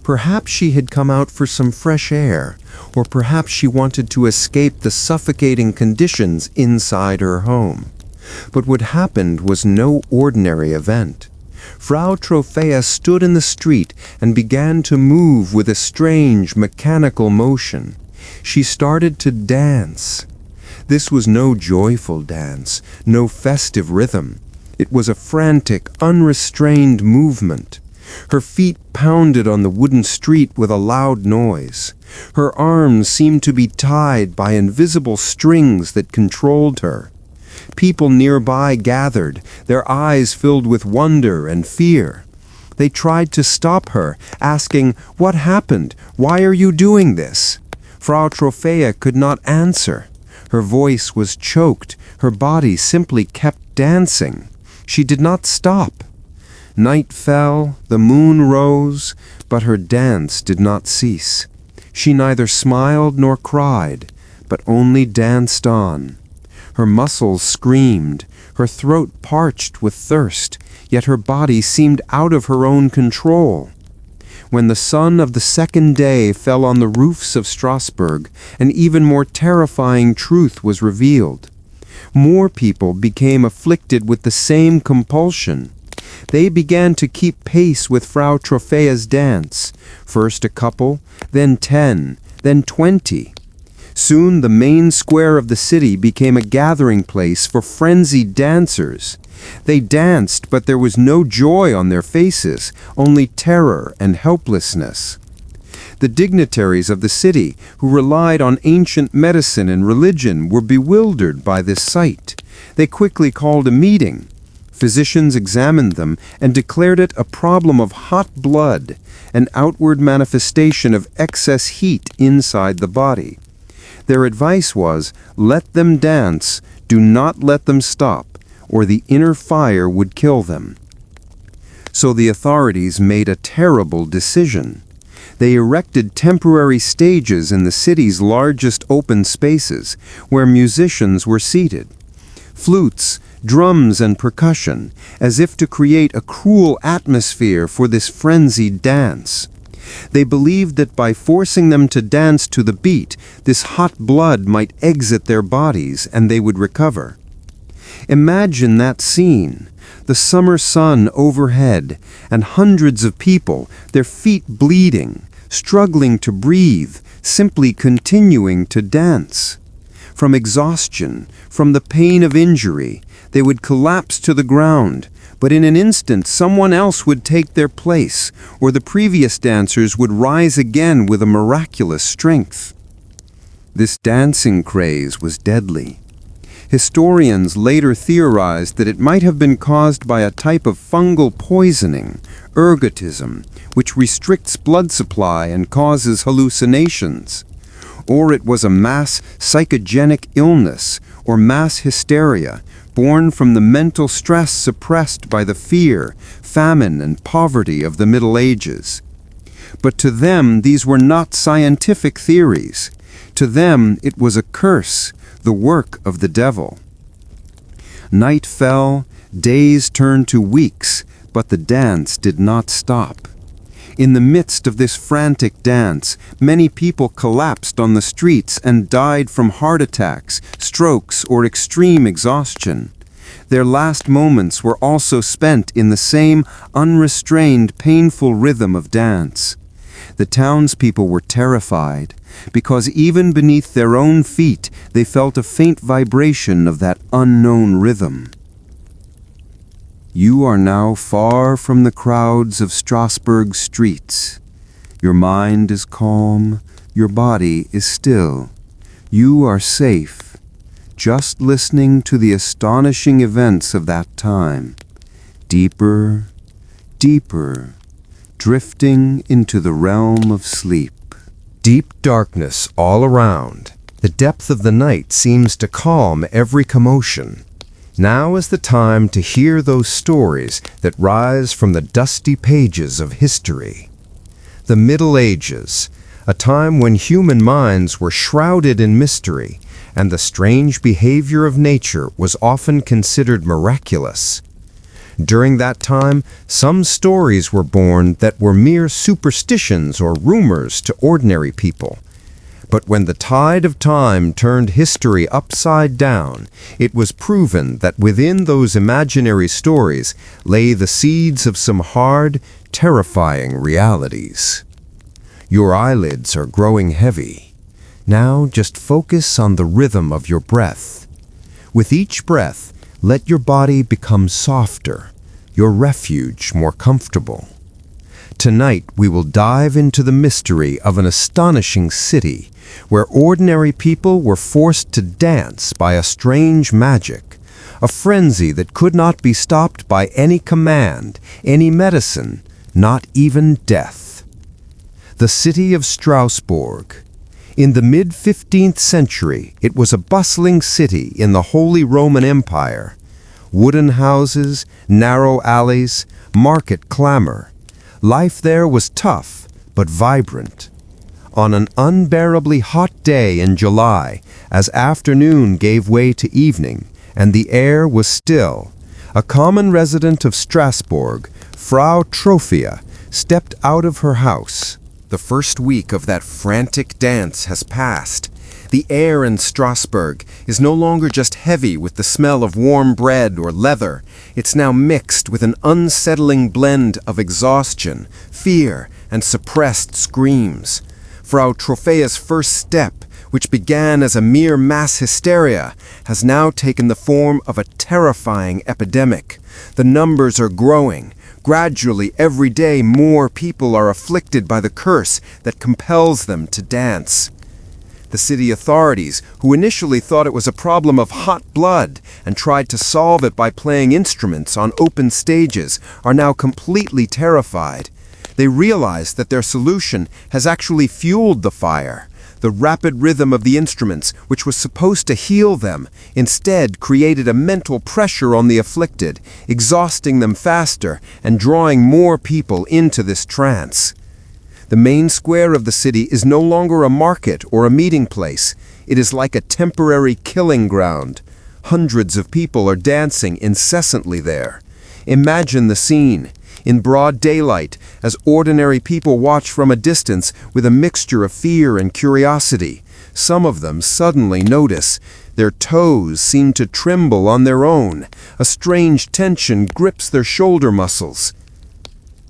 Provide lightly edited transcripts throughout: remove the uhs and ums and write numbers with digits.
Perhaps she had come out for some fresh air, or perhaps she wanted to escape the suffocating conditions inside her home. But what happened was no ordinary event. Frau Trophäa stood in the street and began to move with a strange mechanical motion. She started to dance. This was no joyful dance, no festive rhythm. It was a frantic, unrestrained movement. Her feet pounded on the wooden street with a loud noise. Her arms seemed to be tied by invisible strings that controlled her. People nearby gathered, their eyes filled with wonder and fear. They tried to stop her, asking, "What happened? Why are you doing this?" Frau Trophäa could not answer. Her voice was choked. Her body simply kept dancing. She did not stop. Night fell, the moon rose, but her dance did not cease. She neither smiled nor cried, but only danced on. Her muscles screamed, her throat parched with thirst, yet her body seemed out of her own control. When the sun of the second day fell on the roofs of Strasbourg, an even more terrifying truth was revealed. More people became afflicted with the same compulsion. They began to keep pace with Frau Trophäa's dance, first a couple, then 10, then 20. Soon the main square of the city became a gathering place for frenzied dancers. They danced, but there was no joy on their faces, only terror and helplessness. The dignitaries of the city, who relied on ancient medicine and religion, were bewildered by this sight. They quickly called a meeting. Physicians examined them and declared it a problem of hot blood, an outward manifestation of excess heat inside the body. Their advice was, let them dance, do not let them stop, or the inner fire would kill them. So the authorities made a terrible decision. They erected temporary stages in the city's largest open spaces, where musicians were seated. Flutes, drums, and percussion, as if to create a cruel atmosphere for this frenzied dance. They believed that by forcing them to dance to the beat, this hot blood might exit their bodies and they would recover. Imagine that scene, the summer sun overhead, and hundreds of people, their feet bleeding, struggling to breathe, simply continuing to dance. From exhaustion, from the pain of injury, they would collapse to the ground, but in an instant someone else would take their place, or the previous dancers would rise again with a miraculous strength. This dancing craze was deadly. Historians later theorized that it might have been caused by a type of fungal poisoning, ergotism, which restricts blood supply and causes hallucinations. Or it was a mass psychogenic illness, or mass hysteria, born from the mental stress suppressed by the fear, famine, and poverty of the Middle Ages. But to them, these were not scientific theories. To them, it was a curse, the work of the devil. Night fell, days turned to weeks, but the dance did not stop. In the midst of this frantic dance, many people collapsed on the streets and died from heart attacks, strokes, or extreme exhaustion. Their last moments were also spent in the same unrestrained, painful rhythm of dance. The townspeople were terrified, because even beneath their own feet they felt a faint vibration of that unknown rhythm. You are now far from the crowds of Strasbourg streets. Your mind is calm, your body is still. You are safe, just listening to the astonishing events of that time. Deeper, deeper, drifting into the realm of sleep. Deep darkness all around. The depth of the night seems to calm every commotion. Now is the time to hear those stories that rise from the dusty pages of history. The Middle Ages, a time when human minds were shrouded in mystery, and the strange behavior of nature was often considered miraculous. During that time, some stories were born that were mere superstitions or rumors to ordinary people. But when the tide of time turned history upside down, it was proven that within those imaginary stories lay the seeds of some hard, terrifying realities. Your eyelids are growing heavy. Now just focus on the rhythm of your breath. With each breath, let your body become softer, your refuge more comfortable. Tonight we will dive into the mystery of an astonishing city where ordinary people were forced to dance by a strange magic, a frenzy that could not be stopped by any command, any medicine, not even death. The city of Strasbourg. In the mid-15th century, it was a bustling city in the Holy Roman Empire. Wooden houses, narrow alleys, market clamor. Life there was tough, but vibrant. On an unbearably hot day in July, as afternoon gave way to evening, and the air was still, a common resident of Strasbourg, Frau Trophia, stepped out of her house. The first week of that frantic dance has passed. The air in Strasbourg is no longer just heavy with the smell of warm bread or leather. It's now mixed with an unsettling blend of exhaustion, fear, and suppressed screams. Frau Trophia's first step, which began as a mere mass hysteria, has now taken the form of a terrifying epidemic. The numbers are growing. Gradually, every day more people are afflicted by the curse that compels them to dance. The city authorities, who initially thought it was a problem of hot blood and tried to solve it by playing instruments on open stages, are now completely terrified. They realize that their solution has actually fueled the fire. The rapid rhythm of the instruments, which was supposed to heal them, instead created a mental pressure on the afflicted, exhausting them faster and drawing more people into this trance. The main square of the city is no longer a market or a meeting place. It is like a temporary killing ground. Hundreds of people are dancing incessantly there. Imagine the scene. In broad daylight, as ordinary people watch from a distance with a mixture of fear and curiosity, some of them suddenly notice their toes seem to tremble on their own. A strange tension grips their shoulder muscles.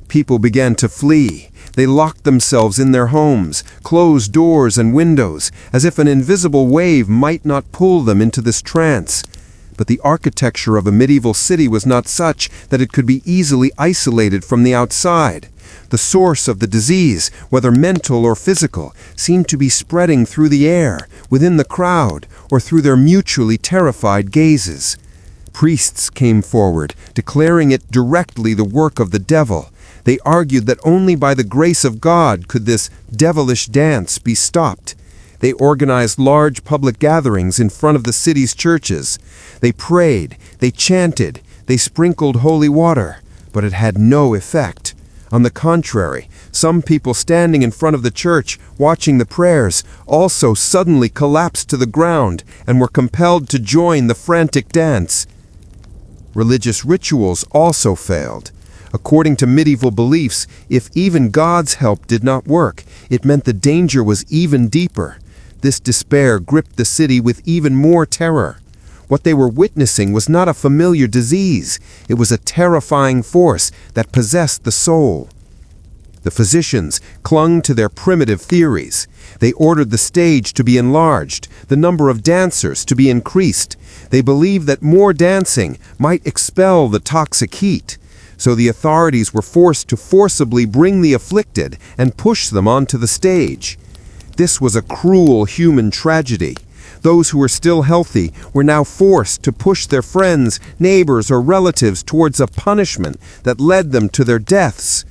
People began to flee. They locked themselves in their homes, closed doors and windows, as if an invisible wave might not pull them into this trance. But the architecture of a medieval city was not such that it could be easily isolated from the outside. The source of the disease, whether mental or physical, seemed to be spreading through the air, within the crowd, or through their mutually terrified gazes. Priests came forward, declaring it directly the work of the devil. They argued that only by the grace of God could this devilish dance be stopped. They organized large public gatherings in front of the city's churches. They prayed, they chanted, they sprinkled holy water, but it had no effect. On the contrary, some people standing in front of the church, watching the prayers, also suddenly collapsed to the ground and were compelled to join the frantic dance. Religious rituals also failed. According to medieval beliefs, if even God's help did not work, it meant the danger was even deeper. This despair gripped the city with even more terror. What they were witnessing was not a familiar disease. It was a terrifying force that possessed the soul. The physicians clung to their primitive theories. They ordered the stage to be enlarged, the number of dancers to be increased. They believed that more dancing might expel the toxic heat. So the authorities were forced to forcibly bring the afflicted and push them onto the stage. This was a cruel human tragedy. Those who were still healthy were now forced to push their friends, neighbors, or relatives towards a punishment that led them to their deaths.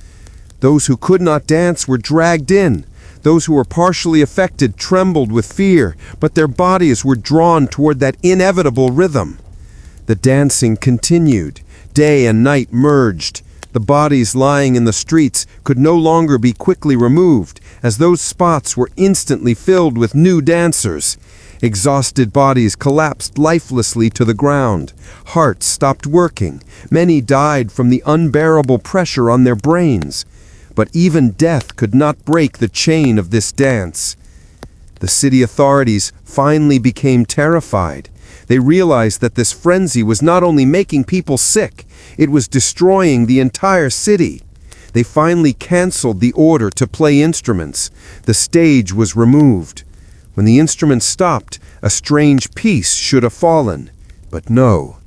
Those who could not dance were dragged in. Those who were partially affected trembled with fear, but their bodies were drawn toward that inevitable rhythm. The dancing continued. Day and night merged. The bodies lying in the streets could no longer be quickly removed, as those spots were instantly filled with new dancers. Exhausted bodies collapsed lifelessly to the ground. Hearts stopped working. Many died from the unbearable pressure on their brains. But even death could not break the chain of this dance. The city authorities finally became terrified. They realized that this frenzy was not only making people sick, it was destroying the entire city. They finally canceled the order to play instruments. The stage was removed. When the instruments stopped, a strange peace should have fallen. But no.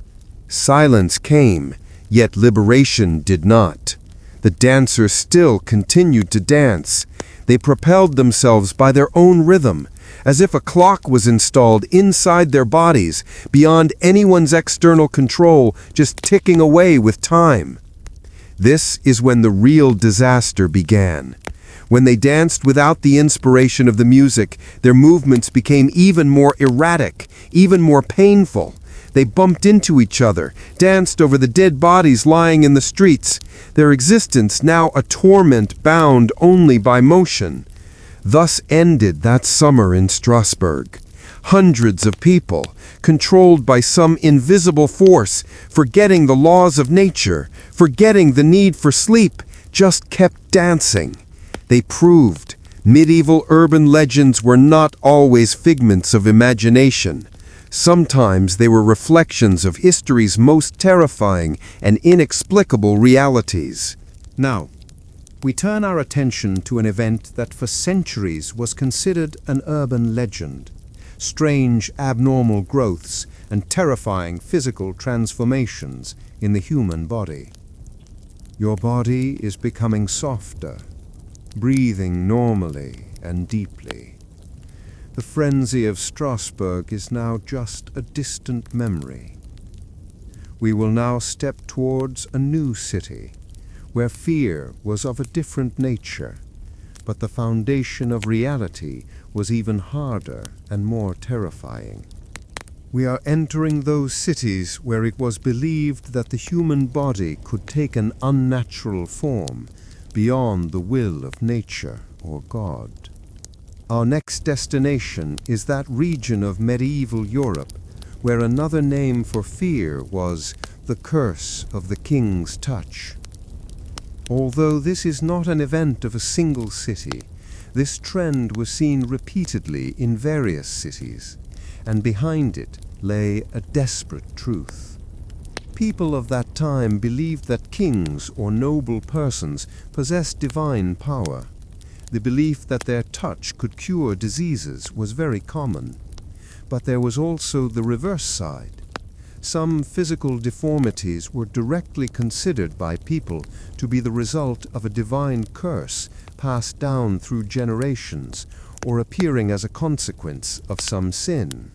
Silence came, yet liberation did not. The dancers still continued to dance. They propelled themselves by their own rhythm, as if a clock was installed inside their bodies, beyond anyone's external control, just ticking away with time. This is when the real disaster began. When they danced without the inspiration of the music, their movements became even more erratic, even more painful. They bumped into each other, danced over the dead bodies lying in the streets, their existence now a torment bound only by motion. Thus ended that summer in Strasbourg. Hundreds of people, controlled by some invisible force, forgetting the laws of nature, forgetting the need for sleep, just kept dancing. They proved medieval urban legends were not always figments of imagination. Sometimes they were reflections of history's most terrifying and inexplicable realities. Now, we turn our attention to an event that for centuries was considered an urban legend. Strange abnormal growths and terrifying physical transformations in the human body. Your body is becoming softer, breathing normally and deeply. The frenzy of Strasbourg is now just a distant memory. We will now step towards a new city, where fear was of a different nature, but the foundation of reality was even harder and more terrifying. We are entering those cities where it was believed that the human body could take an unnatural form beyond the will of nature or God. Our next destination is that region of medieval Europe where another name for fear was the curse of the king's touch. Although this is not an event of a single city, this trend was seen repeatedly in various cities, and behind it lay a desperate truth. People of that time believed that kings or noble persons possessed divine power. The belief that their touch could cure diseases was very common. But there was also the reverse side. Some physical deformities were directly considered by people to be the result of a divine curse passed down through generations or appearing as a consequence of some sin.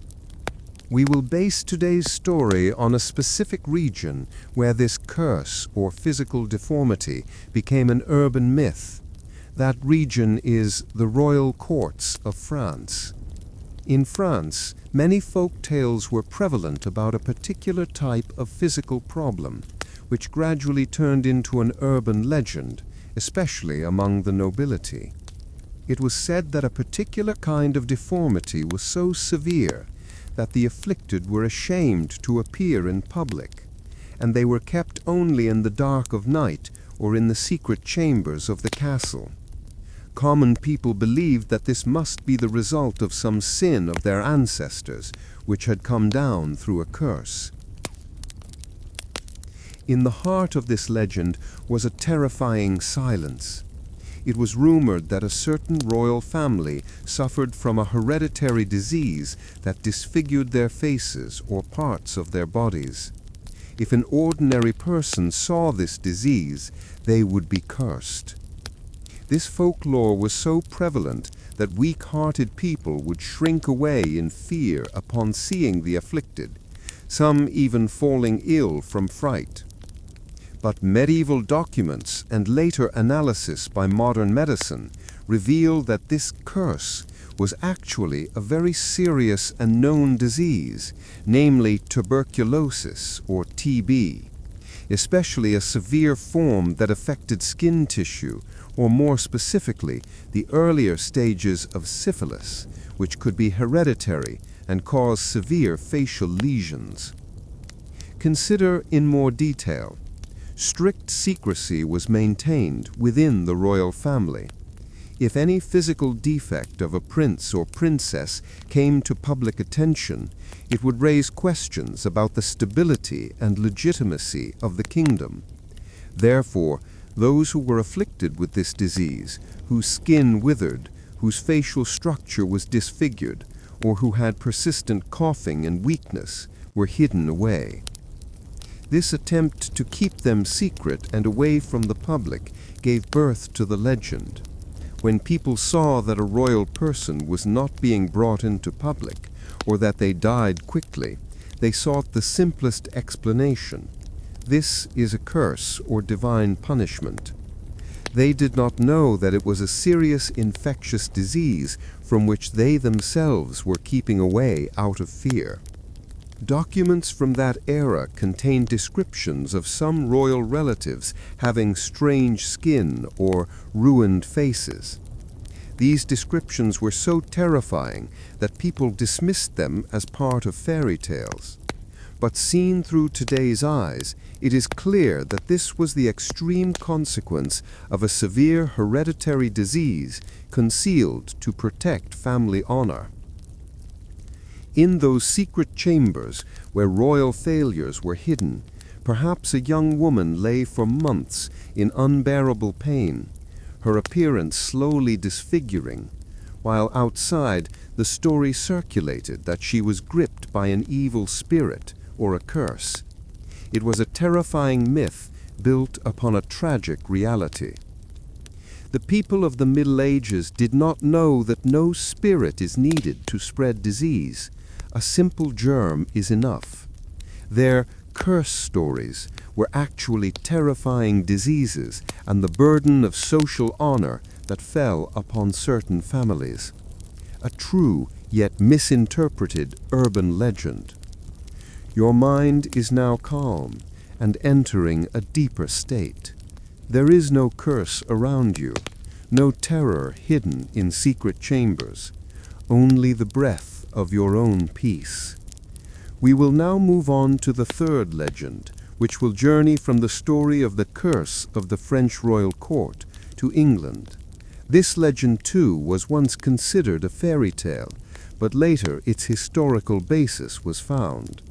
We will base today's story on a specific region where this curse or physical deformity became an urban myth. That region is the royal courts of France. In France, many folk tales were prevalent about a particular type of physical problem, which gradually turned into an urban legend, especially among the nobility. It was said that a particular kind of deformity was so severe that the afflicted were ashamed to appear in public, and they were kept only in the dark of night or in the secret chambers of the castle. Common people believed that this must be the result of some sin of their ancestors, which had come down through a curse. In the heart of this legend was a terrifying silence. It was rumored that a certain royal family suffered from a hereditary disease that disfigured their faces or parts of their bodies. If an ordinary person saw this disease, they would be cursed. This folklore was so prevalent that weak-hearted people would shrink away in fear upon seeing the afflicted, some even falling ill from fright. But medieval documents and later analysis by modern medicine reveal that this curse was actually a very serious and known disease, namely tuberculosis or TB, especially a severe form that affected skin tissue, or more specifically, the earlier stages of syphilis, which could be hereditary and cause severe facial lesions. Consider in more detail. Strict secrecy was maintained within the royal family. If any physical defect of a prince or princess came to public attention, it would raise questions about the stability and legitimacy of the kingdom. Therefore, those who were afflicted with this disease, whose skin withered, whose facial structure was disfigured, or who had persistent coughing and weakness, were hidden away. This attempt to keep them secret and away from the public gave birth to the legend. When people saw that a royal person was not being brought into public, or that they died quickly, they sought the simplest explanation. This is a curse or divine punishment. They did not know that it was a serious infectious disease from which they themselves were keeping away out of fear. Documents from that era contain descriptions of some royal relatives having strange skin or ruined faces. These descriptions were so terrifying that people dismissed them as part of fairy tales. But seen through today's eyes, it is clear that this was the extreme consequence of a severe hereditary disease concealed to protect family honor. In those secret chambers where royal failures were hidden, perhaps a young woman lay for months in unbearable pain, her appearance slowly disfiguring, while outside the story circulated that she was gripped by an evil spirit or a curse. It was a terrifying myth built upon a tragic reality. The people of the Middle Ages did not know that no spirit is needed to spread disease. A simple germ is enough. Their curse stories were actually terrifying diseases and the burden of social honor that fell upon certain families. A true yet misinterpreted urban legend. Your mind is now calm and entering a deeper state. There is no curse around you, no terror hidden in secret chambers, only the breath of your own peace. We will now move on to the third legend, which will journey from the story of the curse of the French royal court to England. This legend too was once considered a fairy tale, but later its historical basis was found.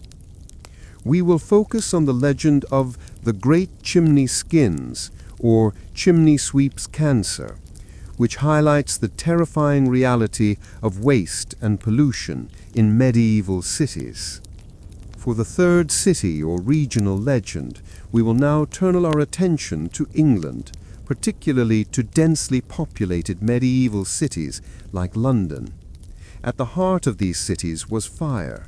We will focus on the legend of the Great Chimney Skins, or Chimney Sweep's Cancer, which highlights the terrifying reality of waste and pollution in medieval cities. For the third city or regional legend, we will now turn our attention to England, particularly to densely populated medieval cities like London. At the heart of these cities was fire,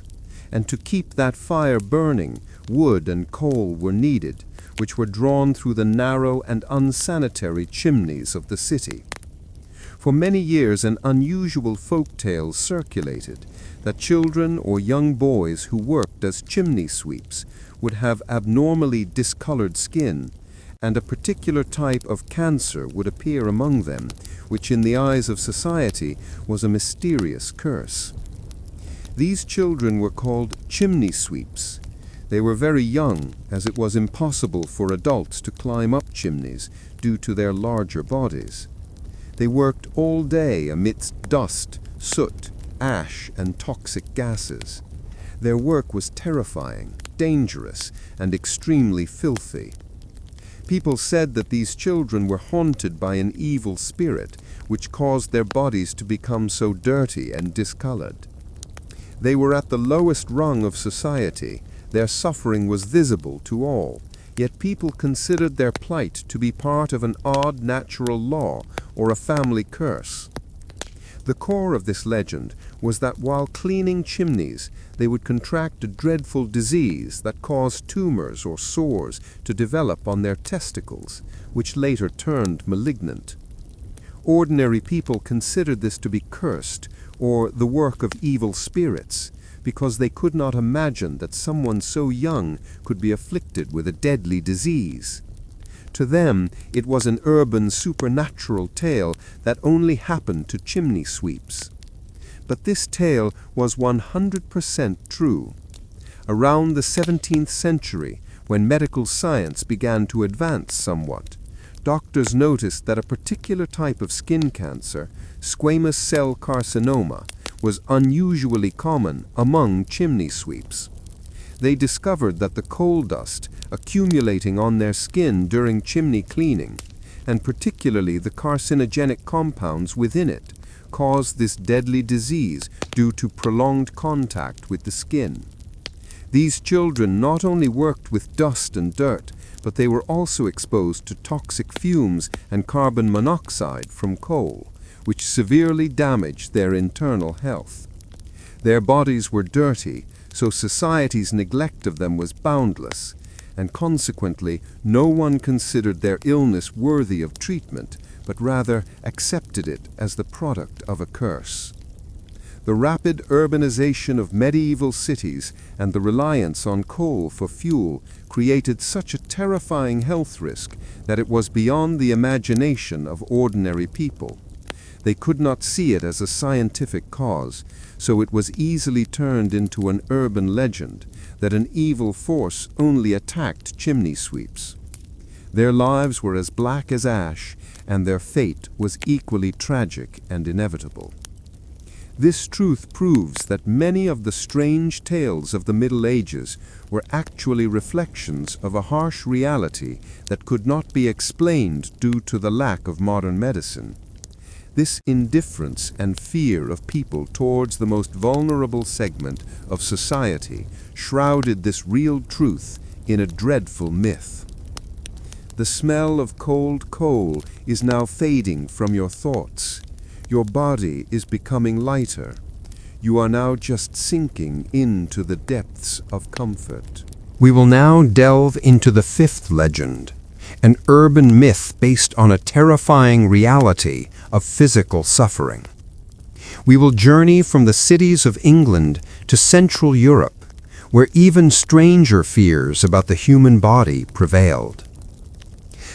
and to keep that fire burning, wood and coal were needed, which were drawn through the narrow and unsanitary chimneys of the city. For many years an unusual folk tale circulated that children or young boys who worked as chimney sweeps would have abnormally discolored skin, and a particular type of cancer would appear among them, which in the eyes of society was a mysterious curse. These children were called chimney sweeps. They were very young, as it was impossible for adults to climb up chimneys due to their larger bodies. They worked all day amidst dust, soot, ash, and toxic gases. Their work was terrifying, dangerous, and extremely filthy. People said that these children were haunted by an evil spirit, which caused their bodies to become so dirty and discolored. They were at the lowest rung of society. Their suffering was visible to all, yet people considered their plight to be part of an odd natural law or a family curse. The core of this legend was that while cleaning chimneys, they would contract a dreadful disease that caused tumors or sores to develop on their testicles, which later turned malignant. Ordinary people considered this to be cursed or the work of evil spirits, because they could not imagine that someone so young could be afflicted with a deadly disease. To them, it was an urban supernatural tale that only happened to chimney sweeps. But this tale was 100% true. Around the 17th century, when medical science began to advance somewhat, doctors noticed that a particular type of skin cancer, squamous cell carcinoma, was unusually common among chimney sweeps. They discovered that the coal dust accumulating on their skin during chimney cleaning, and particularly the carcinogenic compounds within it, caused this deadly disease due to prolonged contact with the skin. These children not only worked with dust and dirt, but they were also exposed to toxic fumes and carbon monoxide from coal, which severely damaged their internal health. Their bodies were dirty, so society's neglect of them was boundless, and consequently no one considered their illness worthy of treatment, but rather accepted it as the product of a curse. The rapid urbanization of medieval cities and the reliance on coal for fuel created such a terrifying health risk that it was beyond the imagination of ordinary people. They could not see it as a scientific cause, so it was easily turned into an urban legend that an evil force only attacked chimney sweeps. Their lives were as black as ash, and their fate was equally tragic and inevitable. This truth proves that many of the strange tales of the Middle Ages were actually reflections of a harsh reality that could not be explained due to the lack of modern medicine. This indifference and fear of people towards the most vulnerable segment of society shrouded this real truth in a dreadful myth. The smell of cold coal is now fading from your thoughts. Your body is becoming lighter. You are now just sinking into the depths of comfort. We will now delve into the fifth legend, an urban myth based on a terrifying reality of physical suffering. We will journey from the cities of England to Central Europe, where even stranger fears about the human body prevailed.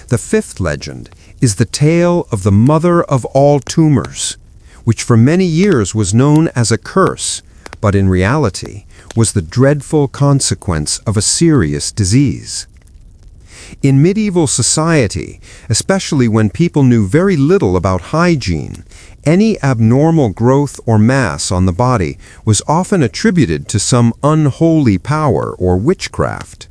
The fifth legend is the tale of the mother of all tumors, which for many years was known as a curse, but in reality was the dreadful consequence of a serious disease. In medieval society, especially when people knew very little about hygiene, any abnormal growth or mass on the body was often attributed to some unholy power or witchcraft.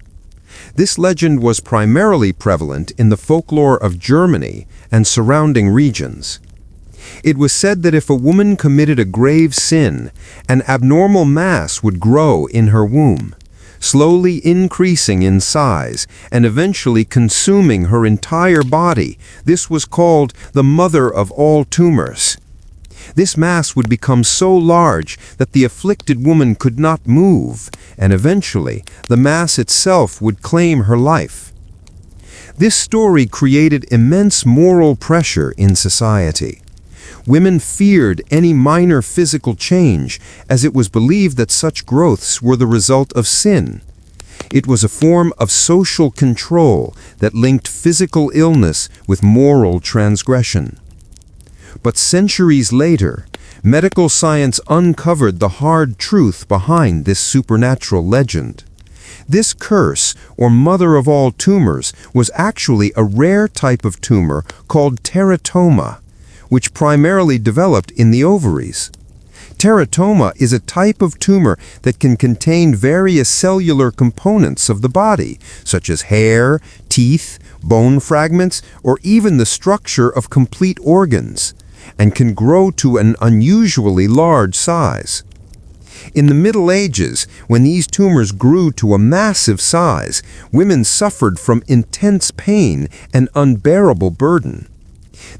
This legend was primarily prevalent in the folklore of Germany and surrounding regions. It was said that if a woman committed a grave sin, an abnormal mass would grow in her womb, slowly increasing in size and eventually consuming her entire body. This was called the mother of all tumors. This mass would become so large that the afflicted woman could not move, and eventually the mass itself would claim her life. This story created immense moral pressure in society. Women feared any minor physical change, as it was believed that such growths were the result of sin. It was a form of social control that linked physical illness with moral transgression. But centuries later, medical science uncovered the hard truth behind this supernatural legend. This curse, or mother of all tumors, was actually a rare type of tumor called teratoma, which primarily developed in the ovaries. Teratoma is a type of tumor that can contain various cellular components of the body, such as hair, teeth, bone fragments, or even the structure of complete organs, and can grow to an unusually large size. In the Middle Ages, when these tumors grew to a massive size, women suffered from intense pain and unbearable burden.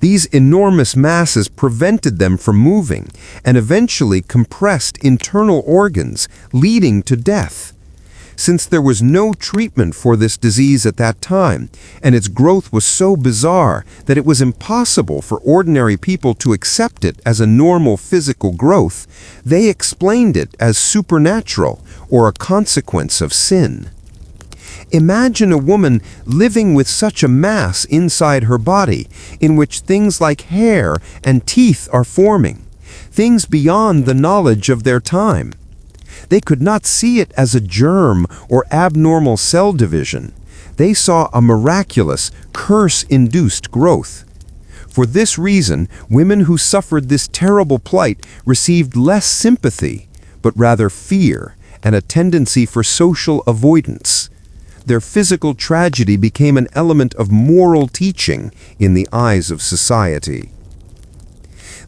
These enormous masses prevented them from moving and eventually compressed internal organs, leading to death. Since there was no treatment for this disease at that time, and its growth was so bizarre that it was impossible for ordinary people to accept it as a normal physical growth, they explained it as supernatural or a consequence of sin. Imagine a woman living with such a mass inside her body, in which things like hair and teeth are forming. things beyond the knowledge of their time. They could not see it as a germ or abnormal cell division. They saw a miraculous, curse-induced growth. For this reason, women who suffered this terrible plight received less sympathy, but rather fear and a tendency for social avoidance. Their physical tragedy became an element of moral teaching in the eyes of society.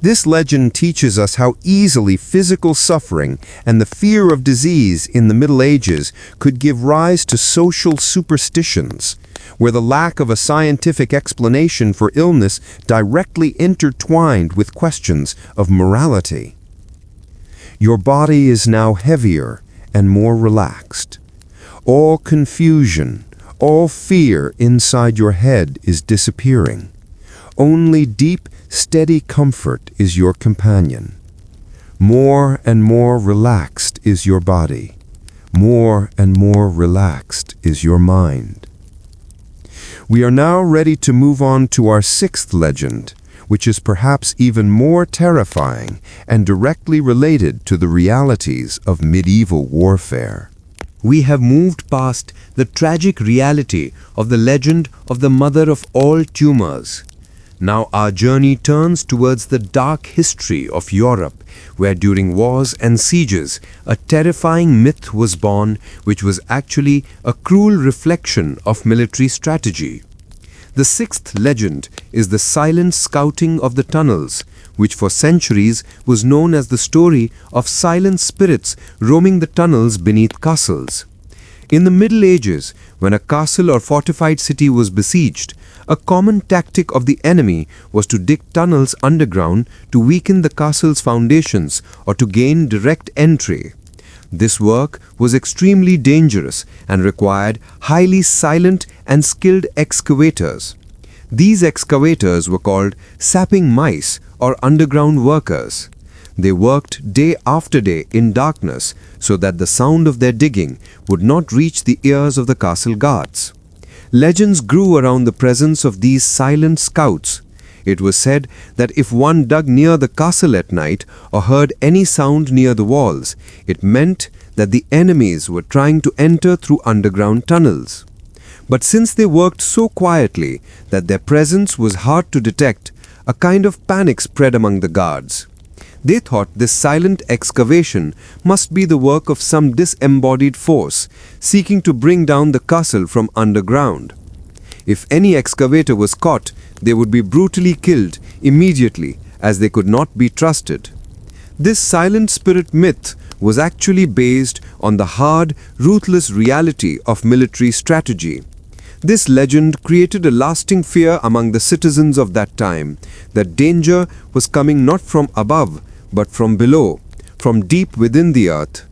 This legend teaches us how easily physical suffering and the fear of disease in the Middle Ages could give rise to social superstitions, where the lack of a scientific explanation for illness directly intertwined with questions of morality. Your body is now heavier and more relaxed. All confusion, all fear inside your head is disappearing. Only deep, steady comfort is your companion. More and more relaxed is your body. More and more relaxed is your mind. We are now ready to move on to our sixth legend, which is perhaps even more terrifying and directly related to the realities of medieval warfare. We have moved past the tragic reality of the legend of the mother of all tumors. Now our journey turns towards the dark history of Europe, where during wars and sieges, a terrifying myth was born which was actually a cruel reflection of military strategy. The sixth legend is the silent scouting of the tunnels, which for centuries was known as the story of silent spirits roaming the tunnels beneath castles. In the Middle Ages, when a castle or fortified city was besieged, a common tactic of the enemy was to dig tunnels underground to weaken the castle's foundations or to gain direct entry. This work was extremely dangerous and required highly silent and skilled excavators. These excavators were called sapping mice or underground workers. They worked day after day in darkness so that the sound of their digging would not reach the ears of the castle guards. Legends grew around the presence of these silent scouts. It was said that if one dug near the castle at night or heard any sound near the walls, it meant that the enemies were trying to enter through underground tunnels. But since they worked so quietly that their presence was hard to detect, a kind of panic spread among the guards. They thought this silent excavation must be the work of some disembodied force seeking to bring down the castle from underground. If any excavator was caught, they would be brutally killed immediately, as they could not be trusted. This silent spirit myth was actually based on the hard, ruthless reality of military strategy. This legend created a lasting fear among the citizens of that time that danger was coming not from above, but from below, from deep within the earth.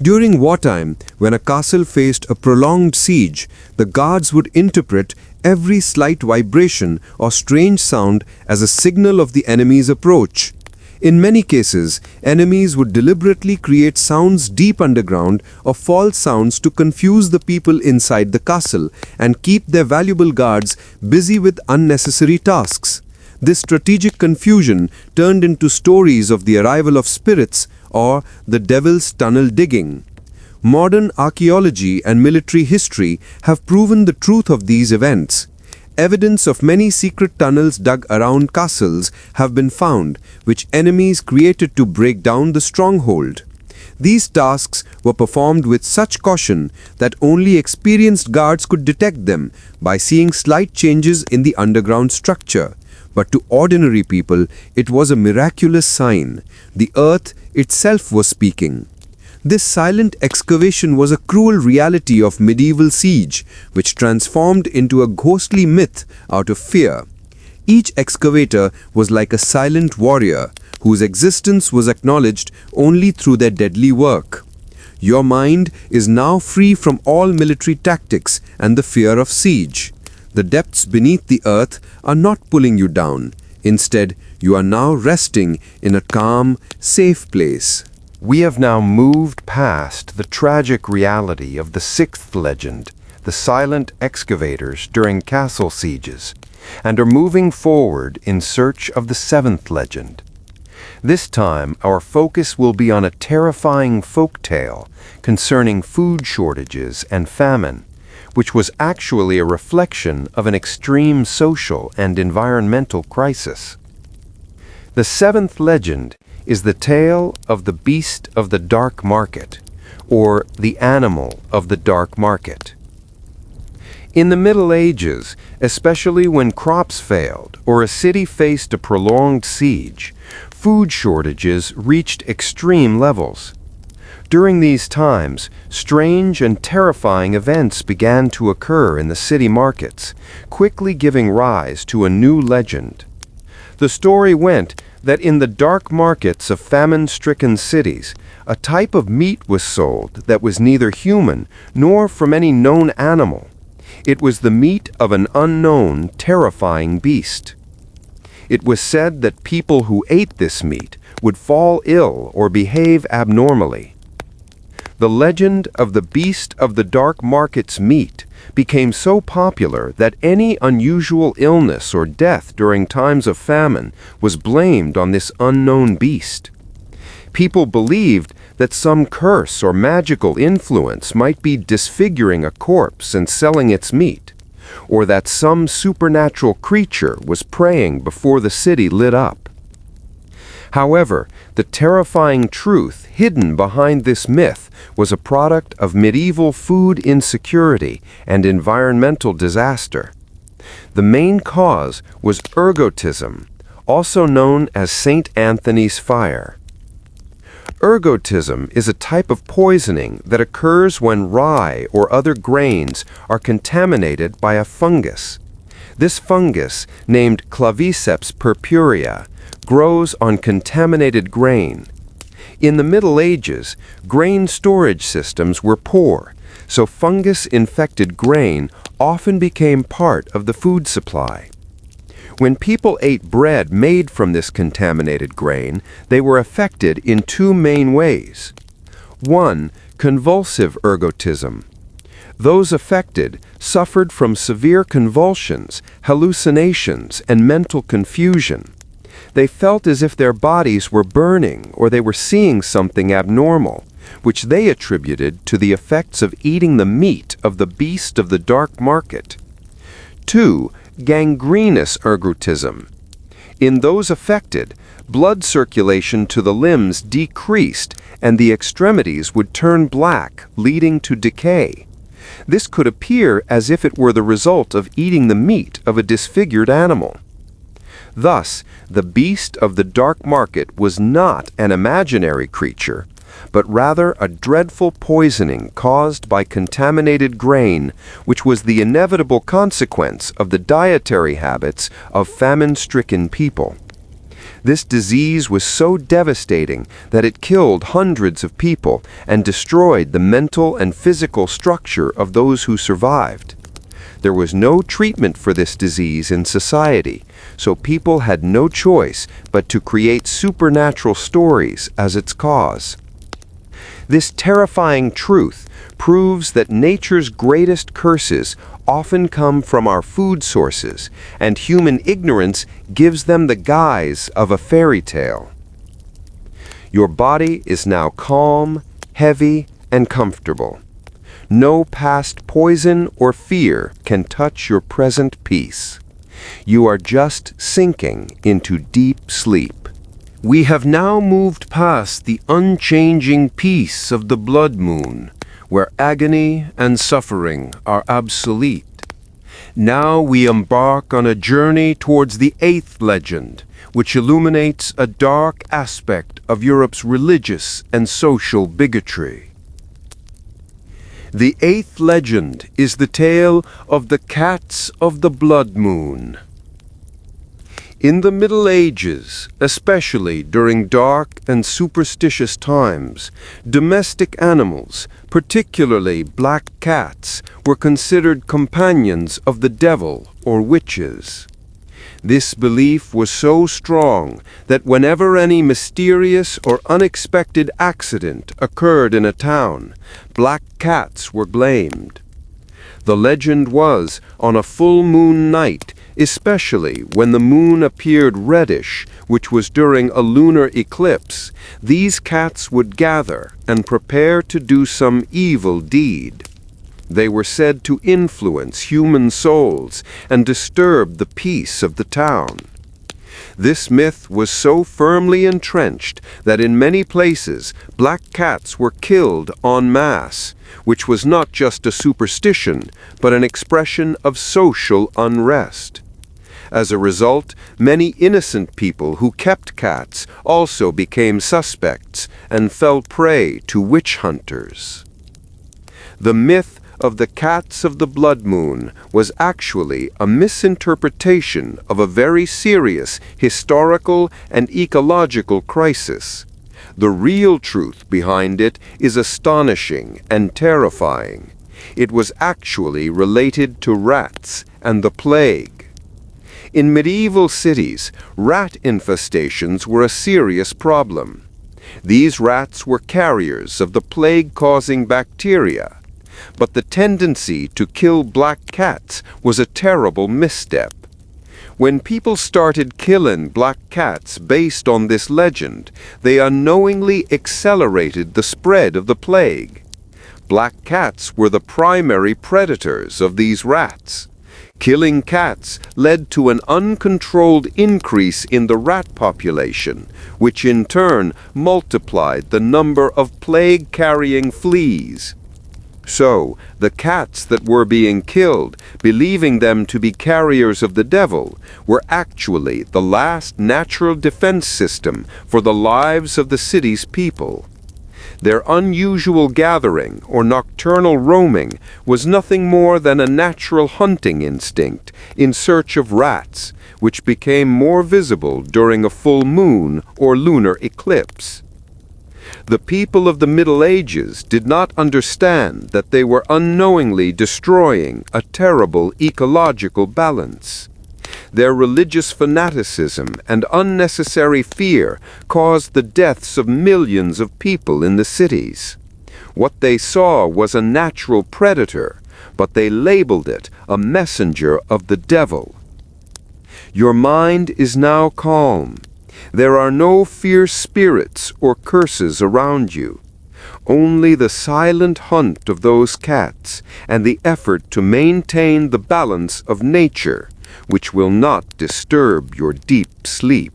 During wartime, when a castle faced a prolonged siege, the guards would interpret every slight vibration or strange sound as a signal of the enemy's approach. In many cases, enemies would deliberately create sounds deep underground or false sounds to confuse the people inside the castle and keep their valuable guards busy with unnecessary tasks. This strategic confusion turned into stories of the arrival of spirits or the devil's tunnel digging. Modern archaeology and military history have proven the truth of these events. Evidence of many secret tunnels dug around castles have been found, which enemies created to break down the stronghold. These tasks were performed with such caution that only experienced guards could detect them by seeing slight changes in the underground structure. But to ordinary people, it was a miraculous sign. The earth itself was speaking. This silent excavation was a cruel reality of medieval siege, which transformed into a ghostly myth out of fear. Each excavator was like a silent warrior, whose existence was acknowledged only through their deadly work. Your mind is now free from all military tactics and the fear of siege. The depths beneath the earth are not pulling you down. Instead, you are now resting in a calm, safe place. We have now moved past the tragic reality of the sixth legend, the silent excavators during castle sieges, and are moving forward in search of the seventh legend. This time, our focus will be on a terrifying folk tale concerning food shortages and famine, which was actually a reflection of an extreme social and environmental crisis. The seventh legend is the tale of the beast of the dark market, or the animal of the dark market. In the Middle Ages, especially when crops failed or a city faced a prolonged siege, food shortages reached extreme levels. During these times, strange and terrifying events began to occur in the city markets, quickly giving rise to a new legend. The story went that in the dark markets of famine-stricken cities, a type of meat was sold that was neither human nor from any known animal. It was the meat of an unknown, terrifying beast. It was said that people who ate this meat would fall ill or behave abnormally. The legend of the beast of the dark market's meat became so popular that any unusual illness or death during times of famine was blamed on this unknown beast. People believed that some curse or magical influence might be disfiguring a corpse and selling its meat, or that some supernatural creature was preying before the city lit up. However, the terrifying truth hidden behind this myth was a product of medieval food insecurity and environmental disaster. The main cause was ergotism, also known as St. Anthony's fire. Ergotism is a type of poisoning that occurs when rye or other grains are contaminated by a fungus. This fungus, named Claviceps purpurea, grows on contaminated grain. In the Middle Ages, grain storage systems were poor, so fungus-infected grain often became part of the food supply. When people ate bread made from this contaminated grain, they were affected in two main ways. One, convulsive ergotism. Those affected suffered from severe convulsions, hallucinations, and mental confusion. They felt as if their bodies were burning or they were seeing something abnormal, which they attributed to the effects of eating the meat of the beast of the dark market. 2. Gangrenous ergotism. In those affected, blood circulation to the limbs decreased and the extremities would turn black, leading to decay. This could appear as if it were the result of eating the meat of a disfigured animal. Thus, the beast of the dark market was not an imaginary creature, but rather a dreadful poisoning caused by contaminated grain, which was the inevitable consequence of the dietary habits of famine-stricken people. This disease was so devastating that it killed hundreds of people and destroyed the mental and physical structure of those who survived. There was no treatment for this disease in society, so people had no choice but to create supernatural stories as its cause. This terrifying truth proves that nature's greatest curses often come from our food sources, and human ignorance gives them the guise of a fairy tale. Your body is now calm, heavy, and comfortable. No past poison or fear can touch your present peace. You are just sinking into deep sleep. We have now moved past the unchanging peace of the blood moon, where agony and suffering are obsolete. Now we embark on a journey towards the eighth legend, which illuminates a dark aspect of Europe's religious and social bigotry. The eighth legend is the tale of the cats of the blood moon. In the Middle Ages, especially during dark and superstitious times, domestic animals, particularly black cats, were considered companions of the devil or witches. This belief was so strong that whenever any mysterious or unexpected accident occurred in a town, black cats were blamed. The legend was, on a full moon night, especially when the moon appeared reddish, which was during a lunar eclipse, these cats would gather and prepare to do some evil deed. They were said to influence human souls and disturb the peace of the town. This myth was so firmly entrenched that in many places black cats were killed en masse, which was not just a superstition, but an expression of social unrest. As a result, many innocent people who kept cats also became suspects and fell prey to witch hunters. The myth of the cats of the blood moon was actually a misinterpretation of a very serious historical and ecological crisis. The real truth behind it is astonishing and terrifying. It was actually related to rats and the plague. In medieval cities, rat infestations were a serious problem. These rats were carriers of the plague-causing bacteria. But the tendency to kill black cats was a terrible misstep. When people started killing black cats based on this legend, they unknowingly accelerated the spread of the plague. Black cats were the primary predators of these rats. Killing cats led to an uncontrolled increase in the rat population, which in turn multiplied the number of plague-carrying fleas. So, the cats that were being killed, believing them to be carriers of the devil, were actually the last natural defense system for the lives of the city's people. Their unusual gathering or nocturnal roaming was nothing more than a natural hunting instinct in search of rats, which became more visible during a full moon or lunar eclipse. The people of the Middle Ages did not understand that they were unknowingly destroying a terrible ecological balance. Their religious fanaticism and unnecessary fear caused the deaths of millions of people in the cities. What they saw was a natural predator, but they labeled it a messenger of the devil. Your mind is now calm. There are no fierce spirits or curses around you. Only the silent hunt of those cats and the effort to maintain the balance of nature, which will not disturb your deep sleep.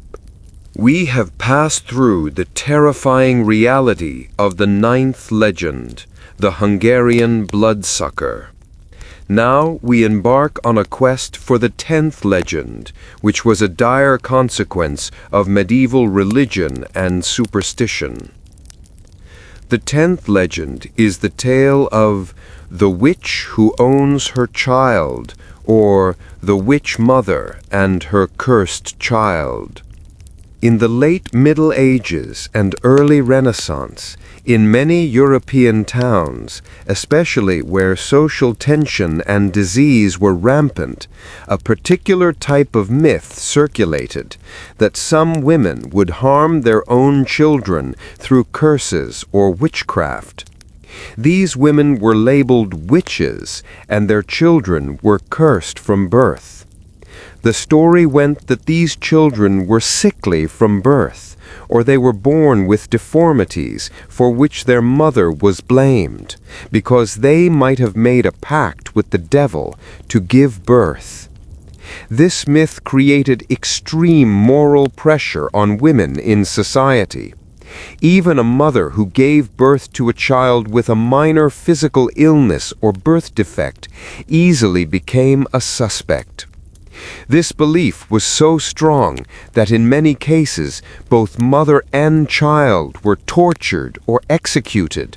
We have passed through the terrifying reality of the 9th legend, the Hungarian bloodsucker. Now we embark on a quest for the 10th legend, which was a dire consequence of medieval religion and superstition. The 10th legend is the tale of the witch who owns her child, or the witch mother and her cursed child. In the late Middle Ages and early Renaissance, in many European towns, especially where social tension and disease were rampant, a particular type of myth circulated that some women would harm their own children through curses or witchcraft. These women were labeled witches, and their children were cursed from birth. The story went that these children were sickly from birth, or they were born with deformities for which their mother was blamed, because they might have made a pact with the devil to give birth. This myth created extreme moral pressure on women in society. Even a mother who gave birth to a child with a minor physical illness or birth defect easily became a suspect. This belief was so strong that in many cases both mother and child were tortured or executed.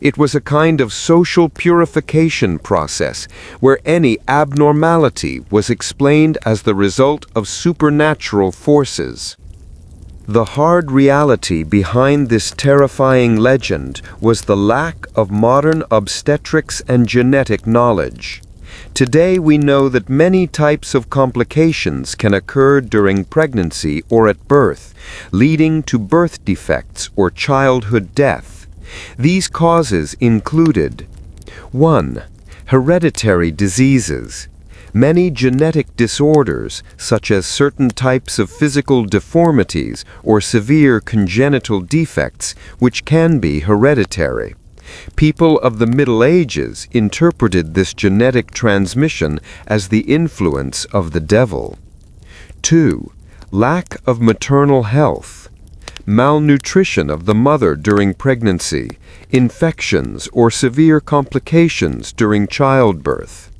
It was a kind of social purification process where any abnormality was explained as the result of supernatural forces. The hard reality behind this terrifying legend was the lack of modern obstetrics and genetic knowledge. Today we know that many types of complications can occur during pregnancy or at birth, leading to birth defects or childhood death. These causes included 1. hereditary diseases, many genetic disorders, such as certain types of physical deformities or severe congenital defects, which can be hereditary. People of the Middle Ages interpreted this genetic transmission as the influence of the devil. 2. Lack of maternal health. Malnutrition of the mother during pregnancy, infections or severe complications during childbirth.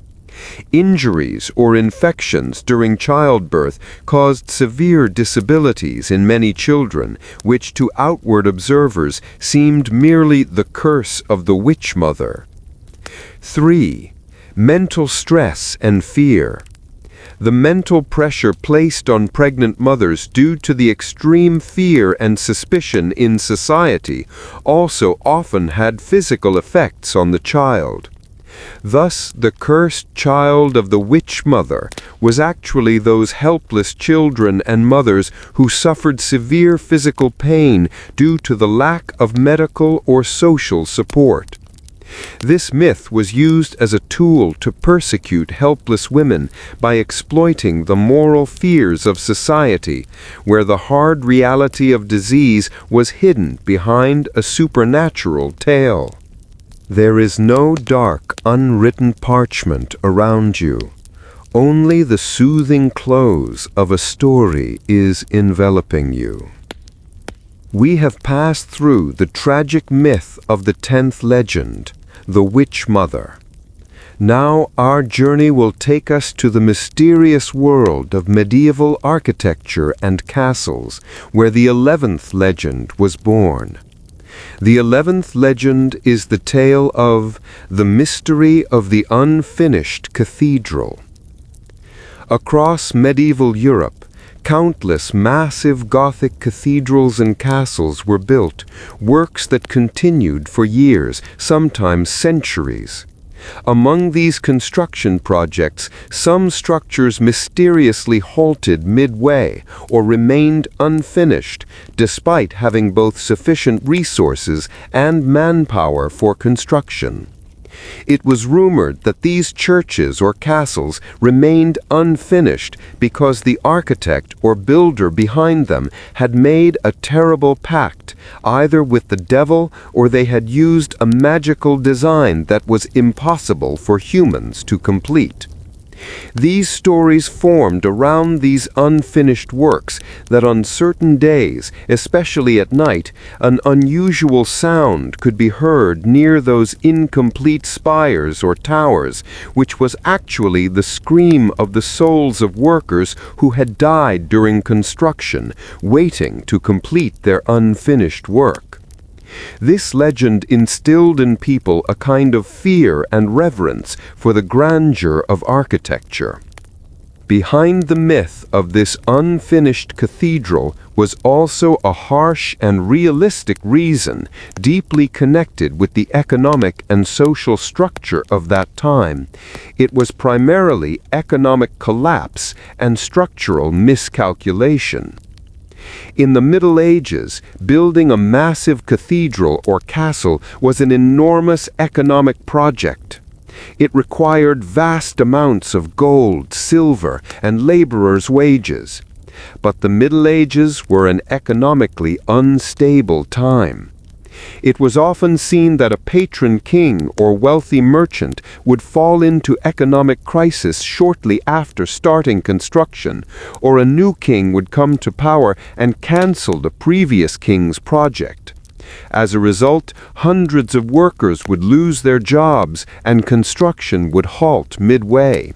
Injuries or infections during childbirth caused severe disabilities in many children, which to outward observers seemed merely the curse of the witch mother. 3. Mental stress and fear. The mental pressure placed on pregnant mothers due to the extreme fear and suspicion in society also often had physical effects on the child. Thus, the cursed child of the witch mother was actually those helpless children and mothers who suffered severe physical pain due to the lack of medical or social support. This myth was used as a tool to persecute helpless women by exploiting the moral fears of society, where the hard reality of disease was hidden behind a supernatural tale. There is no dark, unwritten parchment around you. Only the soothing close of a story is enveloping you. We have passed through the tragic myth of the 10th legend, the Witch Mother. Now our journey will take us to the mysterious world of medieval architecture and castles, where the 11th legend was born. The 11th legend is the tale of the mystery of the unfinished cathedral. Across medieval Europe, countless massive Gothic cathedrals and castles were built, works that continued for years, sometimes centuries. Among these construction projects, some structures mysteriously halted midway or remained unfinished, despite having both sufficient resources and manpower for construction. It was rumored that these churches or castles remained unfinished because the architect or builder behind them had made a terrible pact, either with the devil or they had used a magical design that was impossible for humans to complete. These stories formed around these unfinished works that on certain days, especially at night, an unusual sound could be heard near those incomplete spires or towers, which was actually the scream of the souls of workers who had died during construction, waiting to complete their unfinished work. This legend instilled in people a kind of fear and reverence for the grandeur of architecture. Behind the myth of this unfinished cathedral was also a harsh and realistic reason, deeply connected with the economic and social structure of that time. It was primarily economic collapse and structural miscalculation. In the Middle Ages, building a massive cathedral or castle was an enormous economic project. It required vast amounts of gold, silver, and laborers' wages. But the Middle Ages were an economically unstable time. It was often seen that a patron king or wealthy merchant would fall into economic crisis shortly after starting construction, or a new king would come to power and cancel the previous king's project. As a result, hundreds of workers would lose their jobs and construction would halt midway.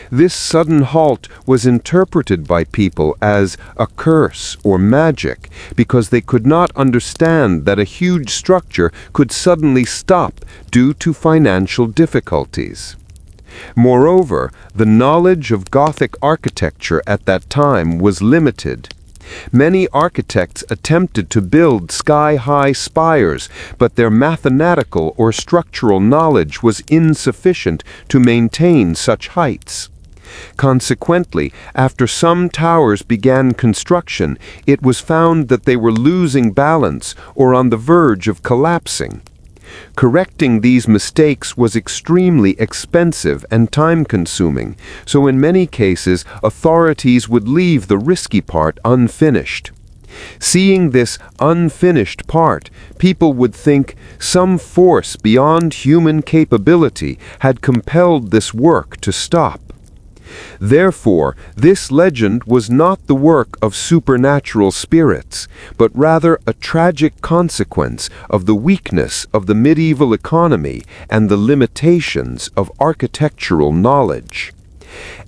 This sudden halt was interpreted by people as a curse or magic because they could not understand that a huge structure could suddenly stop due to financial difficulties. Moreover, the knowledge of Gothic architecture at that time was limited. Many architects attempted to build sky-high spires, but their mathematical or structural knowledge was insufficient to maintain such heights. Consequently, after some towers began construction, it was found that they were losing balance or on the verge of collapsing. Correcting these mistakes was extremely expensive and time-consuming, so in many cases authorities would leave the risky part unfinished. Seeing this unfinished part, people would think some force beyond human capability had compelled this work to stop. Therefore, this legend was not the work of supernatural spirits, but rather a tragic consequence of the weakness of the medieval economy and the limitations of architectural knowledge.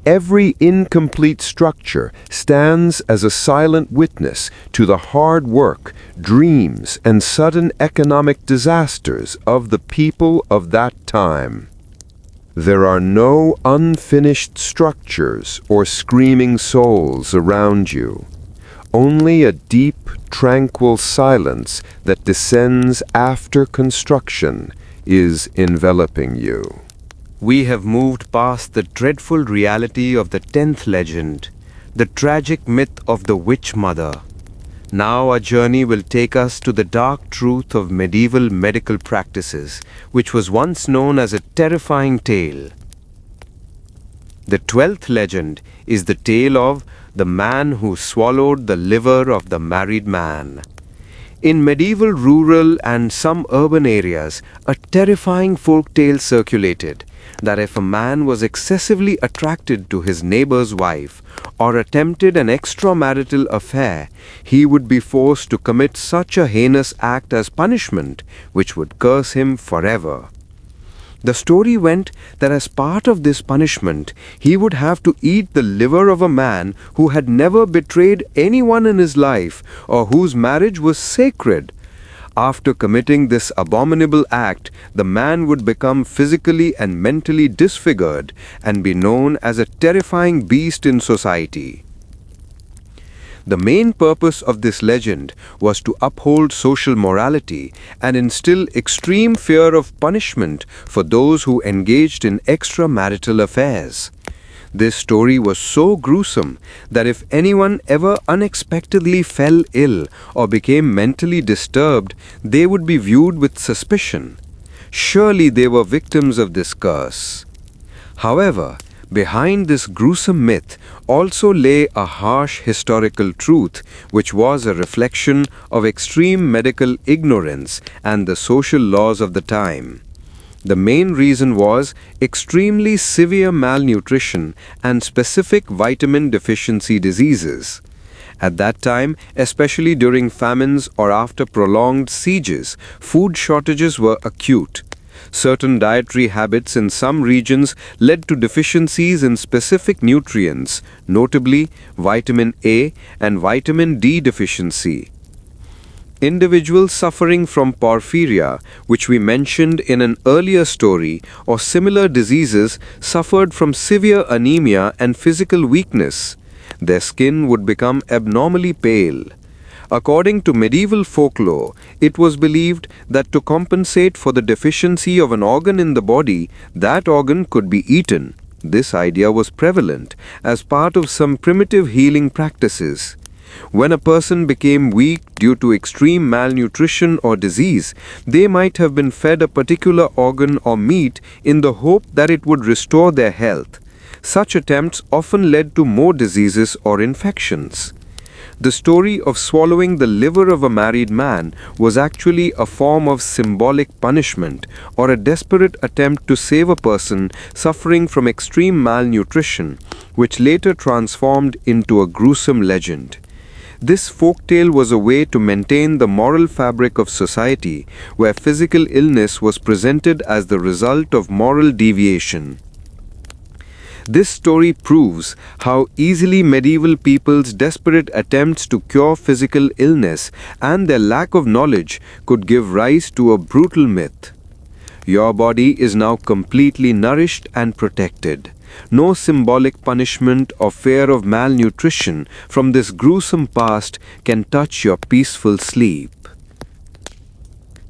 Every incomplete structure stands as a silent witness to the hard work, dreams, and sudden economic disasters of the people of that time. There are no unfinished structures or screaming souls around you. Only a deep, tranquil silence that descends after construction is enveloping you. We have moved past the dreadful reality of the 10th legend, the tragic myth of the witch mother. Now our journey will take us to the dark truth of medieval medical practices, which was once known as a terrifying tale. The 12th legend is the tale of the man who swallowed the liver of the married man. In medieval rural and some urban areas, a terrifying folk tale circulated that if a man was excessively attracted to his neighbor's wife or attempted an extramarital affair, he would be forced to commit such a heinous act as punishment, which would curse him forever. The story went that as part of this punishment, he would have to eat the liver of a man who had never betrayed anyone in his life or whose marriage was sacred. After committing this abominable act, the man would become physically and mentally disfigured and be known as a terrifying beast in society. The main purpose of this legend was to uphold social morality and instill extreme fear of punishment for those who engaged in extramarital affairs. This story was so gruesome that if anyone ever unexpectedly fell ill or became mentally disturbed, they would be viewed with suspicion. Surely they were victims of this curse. However, behind this gruesome myth also lay a harsh historical truth, which was a reflection of extreme medical ignorance and the social laws of the time. The main reason was extremely severe malnutrition and specific vitamin deficiency diseases. At that time, especially during famines or after prolonged sieges, food shortages were acute. Certain dietary habits in some regions led to deficiencies in specific nutrients, notably vitamin A and vitamin D deficiency. Individuals suffering from porphyria, which we mentioned in an earlier story, or similar diseases suffered from severe anemia and physical weakness. Their skin would become abnormally pale. According to medieval folklore, it was believed that to compensate for the deficiency of an organ in the body, that organ could be eaten. This idea was prevalent as part of some primitive healing practices. When a person became weak due to extreme malnutrition or disease, they might have been fed a particular organ or meat in the hope that it would restore their health. Such attempts often led to more diseases or infections. The story of swallowing the liver of a married man was actually a form of symbolic punishment or a desperate attempt to save a person suffering from extreme malnutrition, which later transformed into a gruesome legend. This folktale was a way to maintain the moral fabric of society, where physical illness was presented as the result of moral deviation. This story proves how easily medieval people's desperate attempts to cure physical illness and their lack of knowledge could give rise to a brutal myth. Your body is now completely nourished and protected. No symbolic punishment or fear of malnutrition from this gruesome past can touch your peaceful sleep.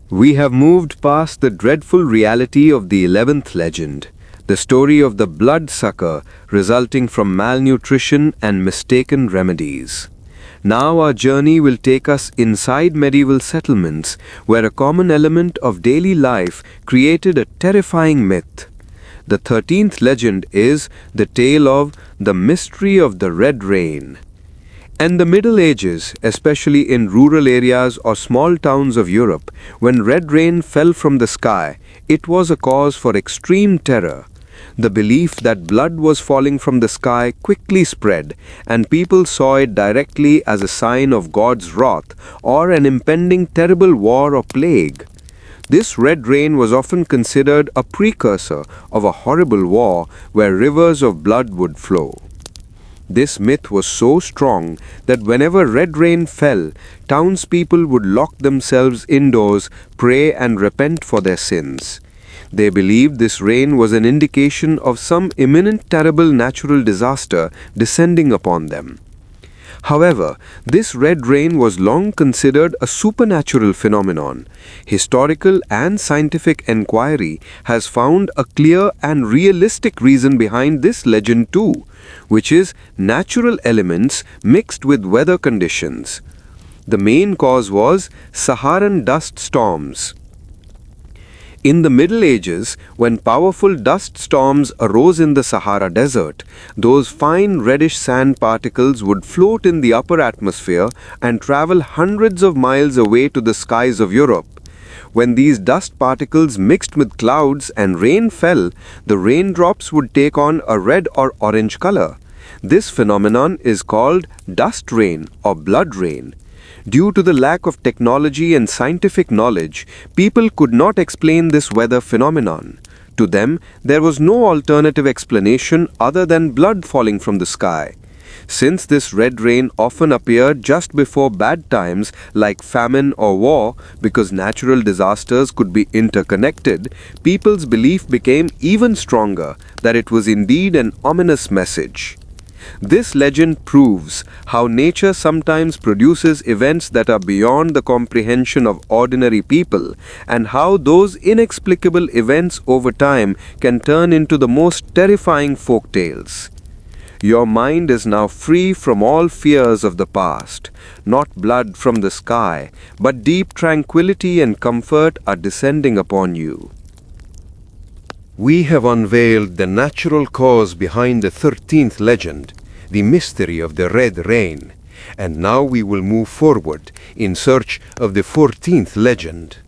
We have moved past the dreadful reality of the 11th legend, the story of the bloodsucker resulting from malnutrition and mistaken remedies. Now our journey will take us inside medieval settlements where a common element of daily life created a terrifying myth. The 13th legend is the tale of the mystery of the Red Rain. In the Middle Ages, especially in rural areas or small towns of Europe, when red rain fell from the sky, it was a cause for extreme terror. The belief that blood was falling from the sky quickly spread, and people saw it directly as a sign of God's wrath or an impending terrible war or plague. This red rain was often considered a precursor of a horrible war where rivers of blood would flow. This myth was so strong that whenever red rain fell, townspeople would lock themselves indoors, pray and repent for their sins. They believed this rain was an indication of some imminent terrible natural disaster descending upon them. However, this red rain was long considered a supernatural phenomenon. Historical and scientific inquiry has found a clear and realistic reason behind this legend too, which is natural elements mixed with weather conditions. The main cause was Saharan dust storms. In the Middle Ages, when powerful dust storms arose in the Sahara Desert, those fine reddish sand particles would float in the upper atmosphere and travel hundreds of miles away to the skies of Europe. When these dust particles mixed with clouds and rain fell, the raindrops would take on a red or orange color. This phenomenon is called dust rain or blood rain. Due to the lack of technology and scientific knowledge, people could not explain this weather phenomenon. To them, there was no alternative explanation other than blood falling from the sky. Since this red rain often appeared just before bad times like famine or war, because natural disasters could be interconnected, people's belief became even stronger that it was indeed an ominous message. This legend proves how nature sometimes produces events that are beyond the comprehension of ordinary people, and how those inexplicable events over time can turn into the most terrifying folk tales. Your mind is now free from all fears of the past. Not blood from the sky, but deep tranquility and comfort are descending upon you. We have unveiled the natural cause behind the 13th legend, the mystery of the red rain, and now we will move forward in search of the 14th legend.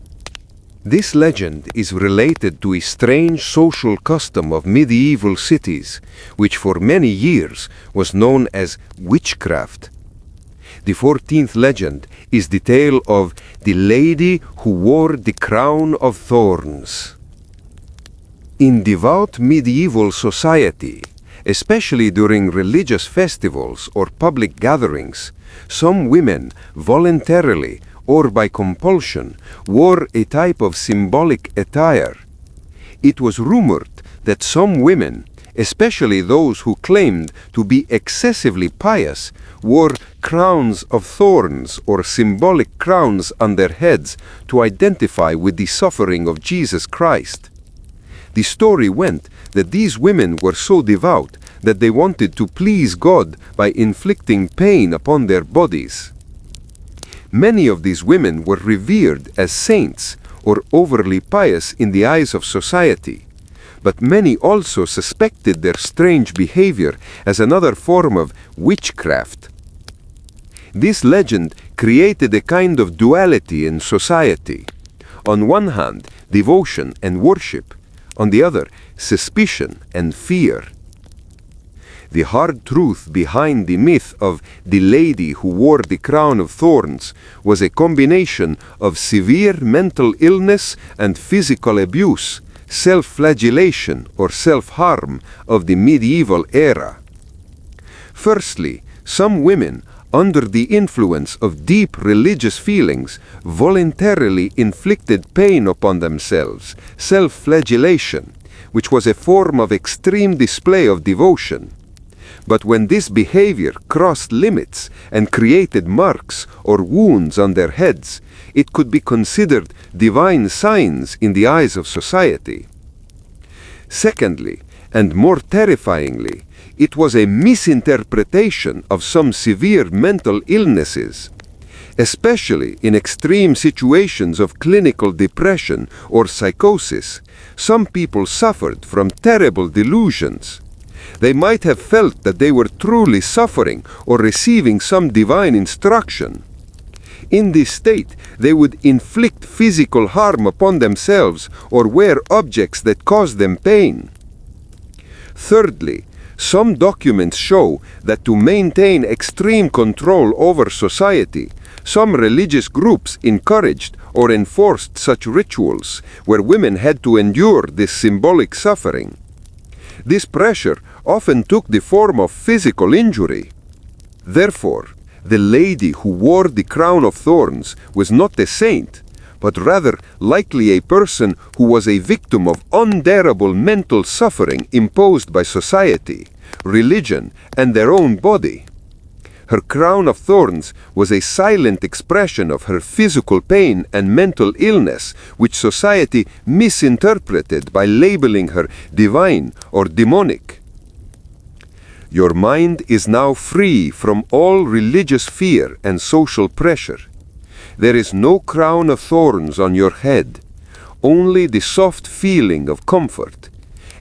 This legend is related to a strange social custom of medieval cities, which for many years was known as witchcraft. The 14th legend is the tale of the lady who wore the crown of thorns. In devout medieval society, especially during religious festivals or public gatherings, some women voluntarily or by compulsion wore a type of symbolic attire. It was rumored that some women, especially those who claimed to be excessively pious, wore crowns of thorns or symbolic crowns on their heads to identify with the suffering of Jesus Christ. The story went that these women were so devout that they wanted to please God by inflicting pain upon their bodies. Many of these women were revered as saints or overly pious in the eyes of society, but many also suspected their strange behavior as another form of witchcraft. This legend created a kind of duality in society. On one hand, devotion and worship; on the other, suspicion and fear. The hard truth behind the myth of the lady who wore the crown of thorns was a combination of severe mental illness and physical abuse, self-flagellation or self-harm of the medieval era. Firstly, some women, under the influence of deep religious feelings, voluntarily inflicted pain upon themselves, self-flagellation, which was a form of extreme display of devotion. But when this behavior crossed limits and created marks or wounds on their heads, it could be considered divine signs in the eyes of society. Secondly, and more terrifyingly, it was a misinterpretation of some severe mental illnesses. Especially in extreme situations of clinical depression or psychosis, some people suffered from terrible delusions. They might have felt that they were truly suffering or receiving some divine instruction. In this state, they would inflict physical harm upon themselves or wear objects that caused them pain. Thirdly, some documents show that to maintain extreme control over society, some religious groups encouraged or enforced such rituals where women had to endure this symbolic suffering. This pressure often took the form of physical injury. Therefore, the lady who wore the crown of thorns was not a saint, but rather likely a person who was a victim of unbearable mental suffering imposed by society, religion, and their own body. Her crown of thorns was a silent expression of her physical pain and mental illness, which society misinterpreted by labeling her divine or demonic. Your mind is now free from all religious fear and social pressure. There is no crown of thorns on your head, only the soft feeling of comfort,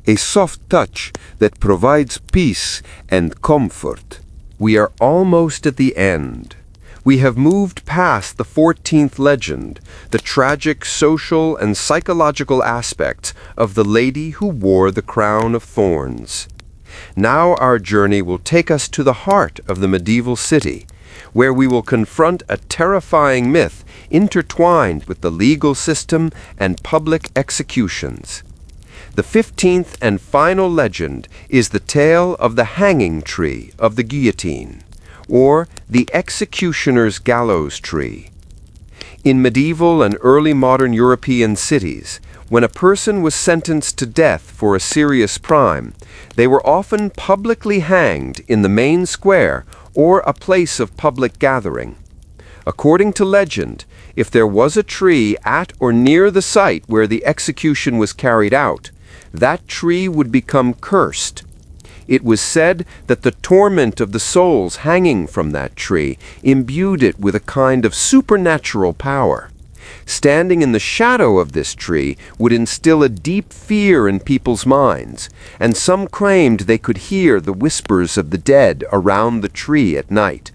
a soft touch that provides peace and comfort. We are almost at the end. We have moved past the 14th legend, the tragic social and psychological aspects of the lady who wore the crown of thorns. Now our journey will take us to the heart of the medieval city, where we will confront a terrifying myth intertwined with the legal system and public executions. The 15th and final legend is the tale of the hanging tree of the guillotine, or the executioner's gallows tree. In medieval and early modern European cities, when a person was sentenced to death for a serious crime, they were often publicly hanged in the main square or a place of public gathering. According to legend, if there was a tree at or near the site where the execution was carried out, that tree would become cursed. It was said that the torment of the souls hanging from that tree imbued it with a kind of supernatural power. Standing in the shadow of this tree would instill a deep fear in people's minds, and some claimed they could hear the whispers of the dead around the tree at night.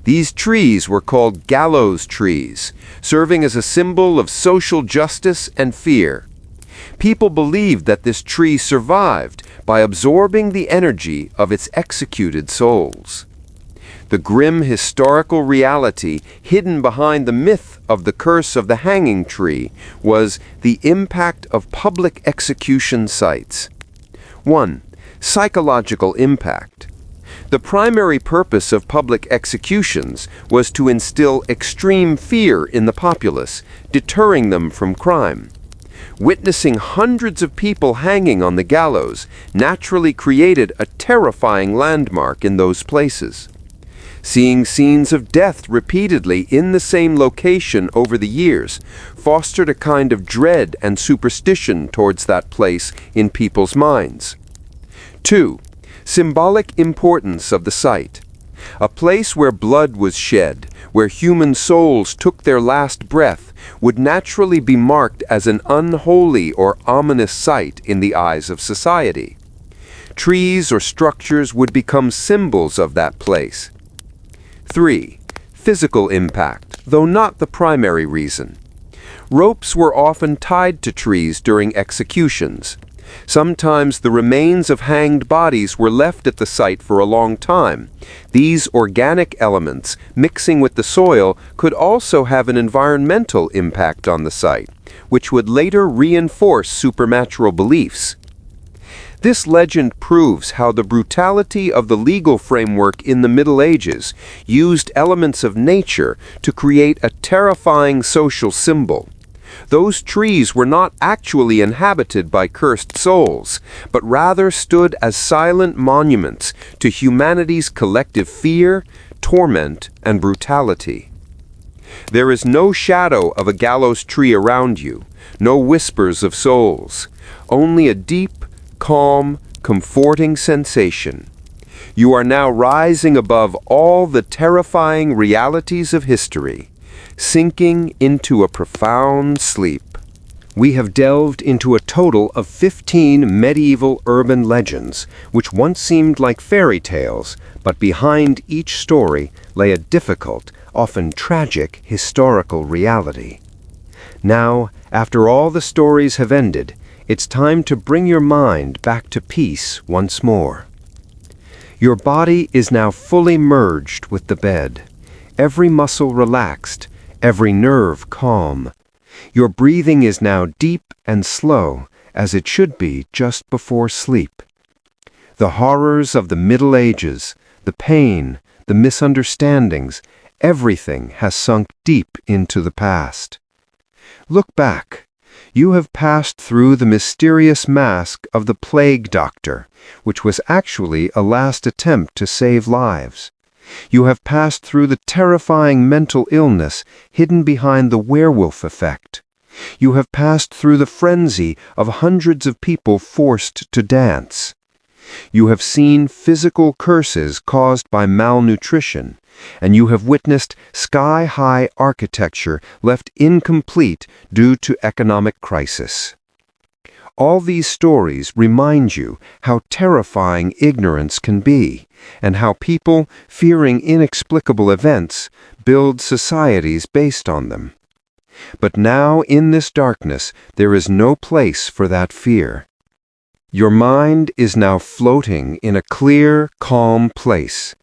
These trees were called gallows trees, serving as a symbol of social justice and fear. People believed that this tree survived by absorbing the energy of its executed souls. The grim historical reality hidden behind the myth of the curse of the hanging tree was the impact of public execution sites. 1. Psychological impact. The primary purpose of public executions was to instill extreme fear in the populace, deterring them from crime. Witnessing hundreds of people hanging on the gallows naturally created a terrifying landmark in those places. Seeing scenes of death repeatedly in the same location over the years fostered a kind of dread and superstition towards that place in people's minds. 2. Symbolic importance of the site. A place where blood was shed, where human souls took their last breath, would naturally be marked as an unholy or ominous sight in the eyes of society. Trees or structures would become symbols of that place. 3. Physical impact, though not the primary reason. Ropes were often tied to trees during executions. Sometimes the remains of hanged bodies were left at the site for a long time. These organic elements, mixing with the soil, could also have an environmental impact on the site, which would later reinforce supernatural beliefs. This legend proves how the brutality of the legal framework in the Middle Ages used elements of nature to create a terrifying social symbol. Those trees were not actually inhabited by cursed souls, but rather stood as silent monuments to humanity's collective fear, torment, and brutality. There is no shadow of a gallows tree around you, no whispers of souls, only a deep, calm, of comforting sensation. You are now rising above all the terrifying realities of history, sinking into a profound sleep. We have delved into a total of 15 medieval urban legends, which once seemed like fairy tales, but behind each story lay a difficult, often tragic, historical reality. Now, after all the stories have ended, it's time to bring your mind back to peace once more. Your body is now fully merged with the bed, every muscle relaxed, every nerve calm. Your breathing is now deep and slow, as it should be just before sleep. The horrors of the Middle Ages, the pain, the misunderstandings, everything has sunk deep into the past. Look back. You have passed through the mysterious mask of the plague doctor, which was actually a last attempt to save lives. You have passed through the terrifying mental illness hidden behind the werewolf effect. You have passed through the frenzy of hundreds of people forced to dance. You have seen physical curses caused by malnutrition, and you have witnessed sky-high architecture left incomplete due to economic crisis. All these stories remind you how terrifying ignorance can be, and how people, fearing inexplicable events, build societies based on them. But now, in this darkness, there is no place for that fear. Your mind is now floating in a clear, calm place.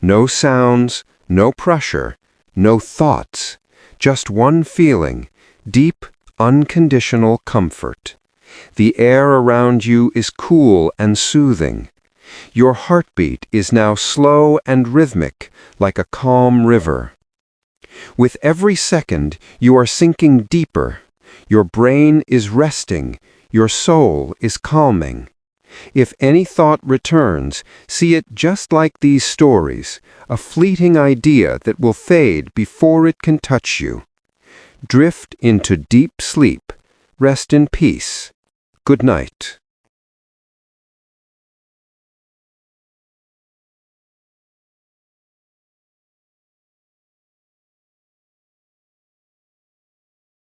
No sounds, no pressure, no thoughts, just one feeling, deep, unconditional comfort. The air around you is cool and soothing. Your heartbeat is now slow and rhythmic, like a calm river. With every second, you are sinking deeper. Your brain is resting. Your soul is calming. If any thought returns, see it just like these stories, a fleeting idea that will fade before it can touch you. Drift into deep sleep. Rest in peace. Good night.